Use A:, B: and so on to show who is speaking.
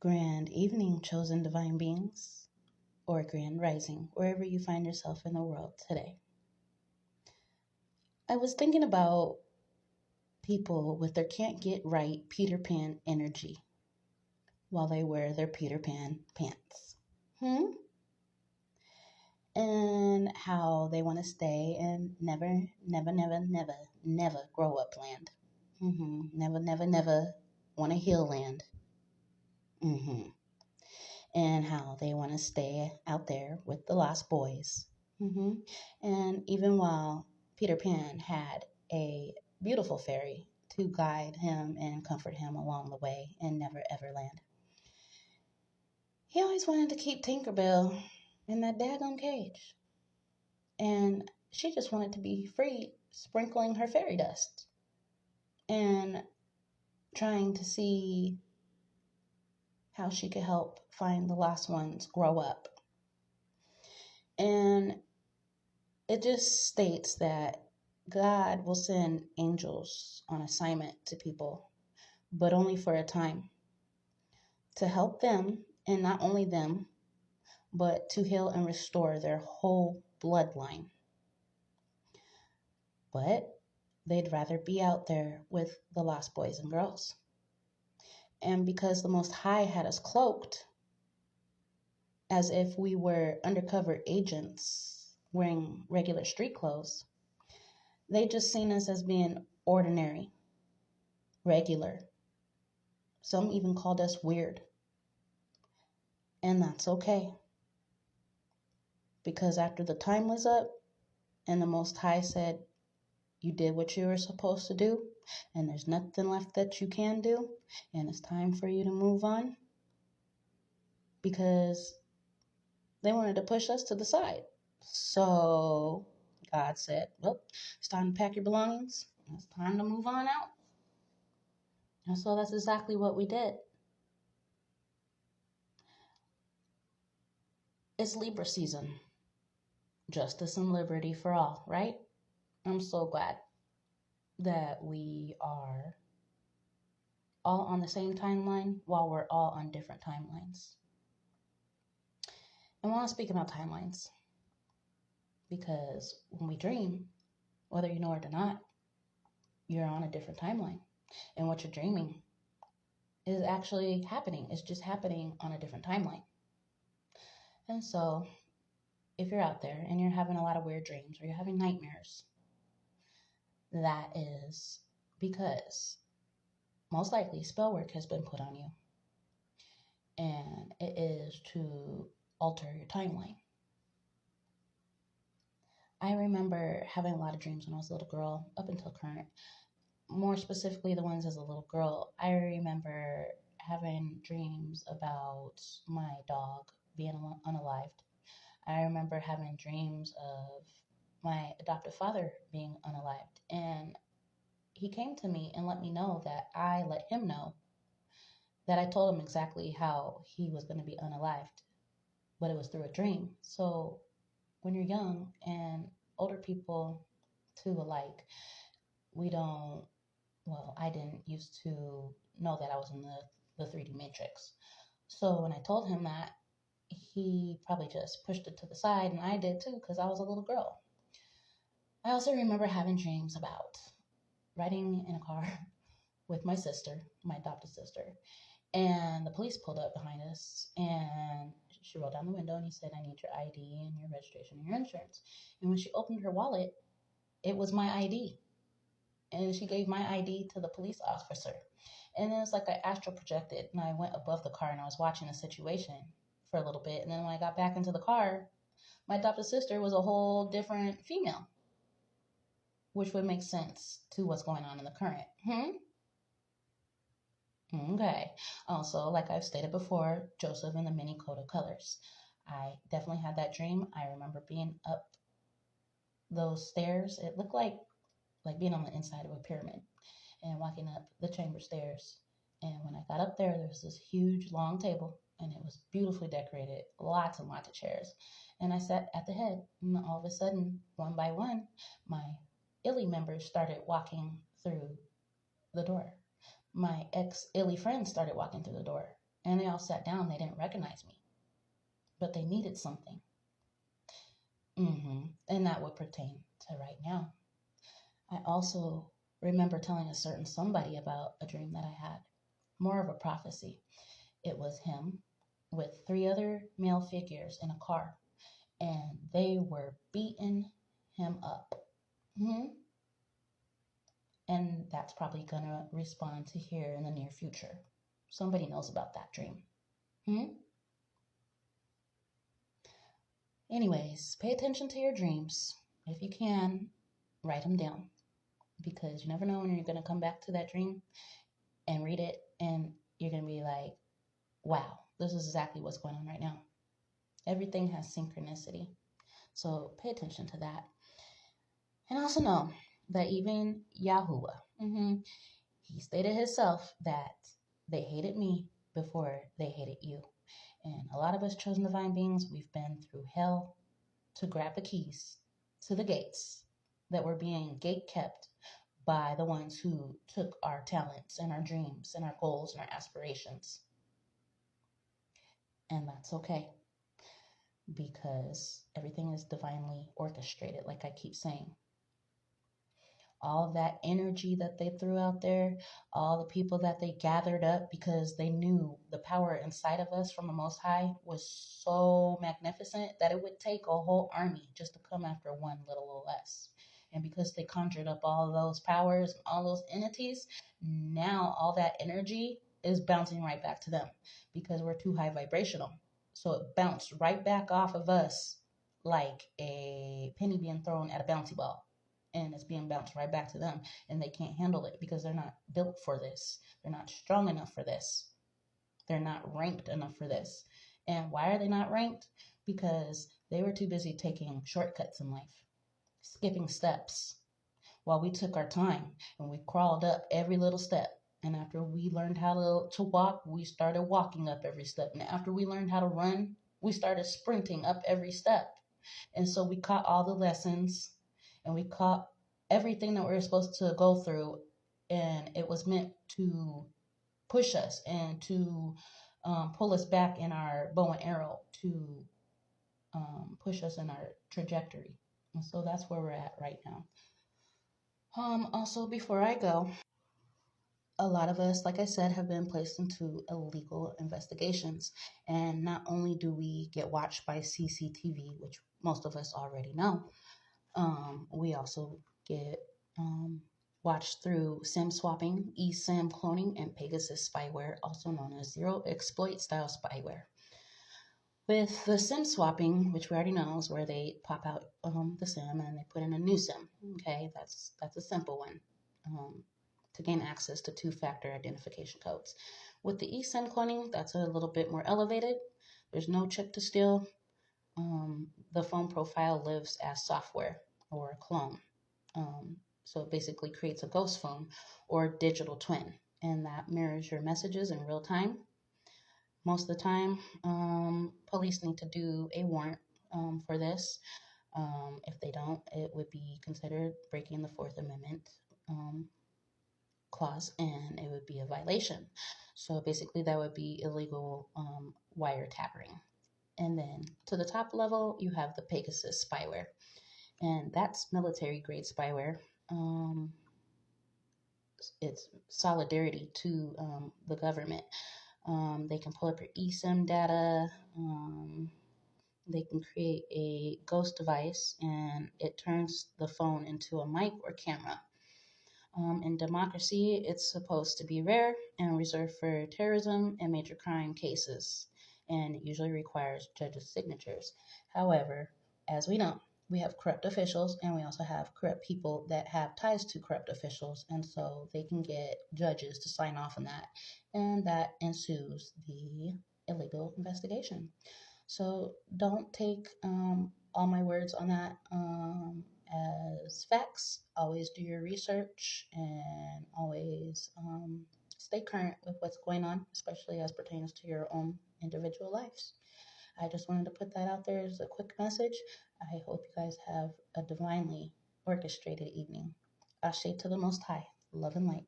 A: Grand evening, chosen divine beings, or grand rising, wherever you find yourself in the world today. I was thinking about people with their can't get right Peter Pan energy while they wear their Peter Pan pants. And how they want to stay in never grow up land. Never want to heal land. And how they want to stay out there with the lost boys. And even while Peter Pan had a beautiful fairy to guide him and comfort him along the way in Never Ever Land, he always wanted to keep Tinkerbell in that daggone cage. And she just wanted to be free, sprinkling her fairy dust and trying to see how she could help find the lost ones grow up. And it just states that God will send angels on assignment to people, but only for a time, to help them, and not only them, but to heal and restore their whole bloodline. But they'd rather be out there with the lost boys and girls. And because the Most High had us cloaked as if we were undercover agents wearing regular street clothes, they just seen us as being ordinary, regular. Some even called us weird. And that's okay. Because after the time was up and the Most High said, you did what you were supposed to do, and there's nothing left that you can do, and it's time for you to move on, because they wanted to push us to the side. So God said, well, it's time to pack your belongings. It's time to move on out. And so that's exactly what we did. It's Libra season. Justice and liberty for all, right? I'm so glad that we are all on the same timeline while we're all on different timelines. And while I'm speaking about timelines, because when we dream, whether you know it or not, you're on a different timeline. And what you're dreaming is actually happening. It's just happening on a different timeline. And so if you're out there and you're having a lot of weird dreams or you're having nightmares, that is because most likely spell work has been put on you. And it is to alter your timeline. I remember having a lot of dreams when I was a little girl, up until current. More specifically, the ones as a little girl. I remember having dreams about my dog being unalived. I remember having dreams of my adoptive father being unalived. And he came to me and let me know that I let him know that I told him exactly how he was going to be unalived, but it was through a dream. So when you're young, and older people too alike, I didn't used to know that I was in the 3D matrix. So when I told him that, he probably just pushed it to the side, and I did too, because I was a little girl. I also remember having dreams about riding in a car with my sister, my adopted sister, and the police pulled up behind us, and she rolled down the window, and he said, I need your ID and your registration and your insurance. And when she opened her wallet, it was my ID. And she gave my ID to the police officer. And then it's like I astral projected, and I went above the car, and I was watching the situation for a little bit. And then when I got back into the car, my adopted sister was a whole different female, which would make sense to what's going on in the current. Okay. Also, like I've stated before, Joseph and the many coat of colors. I definitely had that dream. I remember being up those stairs. It looked like being on the inside of a pyramid and walking up the chamber stairs. And when I got up there, there was this huge long table, and it was beautifully decorated, lots and lots of chairs. And I sat at the head, and all of a sudden, one by one, my Illy members started walking through the door. My ex-Illy friends started walking through the door. And they all sat down. They didn't recognize me, but they needed something. And that would pertain to right now. I also remember telling a certain somebody about a dream that I had, more of a prophecy. It was him with three other male figures in a car, and they were beating him up. hmm And that's probably going to respond to here in the near future. Somebody knows about that dream. Hmm? Anyways, pay attention to your dreams. If you can, write them down because you never know when you're going to come back to that dream and read it, and you're going to be like, wow, this is exactly what's going on right now. Everything has synchronicity. So pay attention to that. And also know that even Yahuwah, he stated himself that they hated me before they hated you. And a lot of us chosen divine beings, we've been through hell to grab the keys to the gates that were being gate kept by the ones who took our talents and our dreams and our goals and our aspirations. And that's okay because everything is divinely orchestrated, like I keep saying. All of that energy that they threw out there, all the people that they gathered up because they knew the power inside of us from the Most High was so magnificent that it would take a whole army just to come after one little us. And because they conjured up all of those powers, all those entities, now all that energy is bouncing right back to them because we're too high vibrational. So it bounced right back off of us like a penny being thrown at a bouncy ball. And it's being bounced right back to them, and they can't handle it because they're not built for this. They're not strong enough for this. They're not ranked enough for this. And why are they not ranked? Because they were too busy taking shortcuts in life, skipping steps, while we took our time and we crawled up every little step. And after we learned how to walk, we started walking up every step. And after we learned how to run, we started sprinting up every step. And so we caught all the lessons and we caught everything that we were supposed to go through. And it was meant to push us and to pull us back in our bow and arrow, to push us in our trajectory. And so that's where we're at right now. Also, before I go, a lot of us, like I said, have been placed into illegal investigations. And not only do we get watched by CCTV, which most of us already know, we also get watched through SIM swapping, eSIM cloning, and Pegasus spyware, also known as zero exploit style spyware. With the SIM swapping, which we already know is where they pop out the SIM and they put in a new SIM. Okay, that's a simple one to gain access to two-factor identification codes. With the eSIM cloning, that's a little bit more elevated. There's no chip to steal. The phone profile lives as software or a clone. So it basically creates a ghost phone or digital twin, and that mirrors your messages in real time. Most of the time, police need to do a warrant for this. If they don't, it would be considered breaking the Fourth Amendment clause, and it would be a violation. So basically, that would be illegal wiretapping. And then to the top level, you have the Pegasus spyware, and that's military-grade spyware. It's solidarity to the government. They can pull up your eSIM data. They can create a ghost device and it turns the phone into a mic or camera. In democracy, it's supposed to be rare and reserved for terrorism and major crime cases, and it usually requires judges' signatures. However, as we know, we have corrupt officials and we also have corrupt people that have ties to corrupt officials, and so they can get judges to sign off on that, and that ensues the illegal investigation. So don't take all my words on that as facts. Always do your research and always stay current with what's going on, especially as pertains to your own individual lives. I just wanted to put that out there as a quick message. I hope you guys have a divinely orchestrated evening. Ashe to the Most High. Love and light.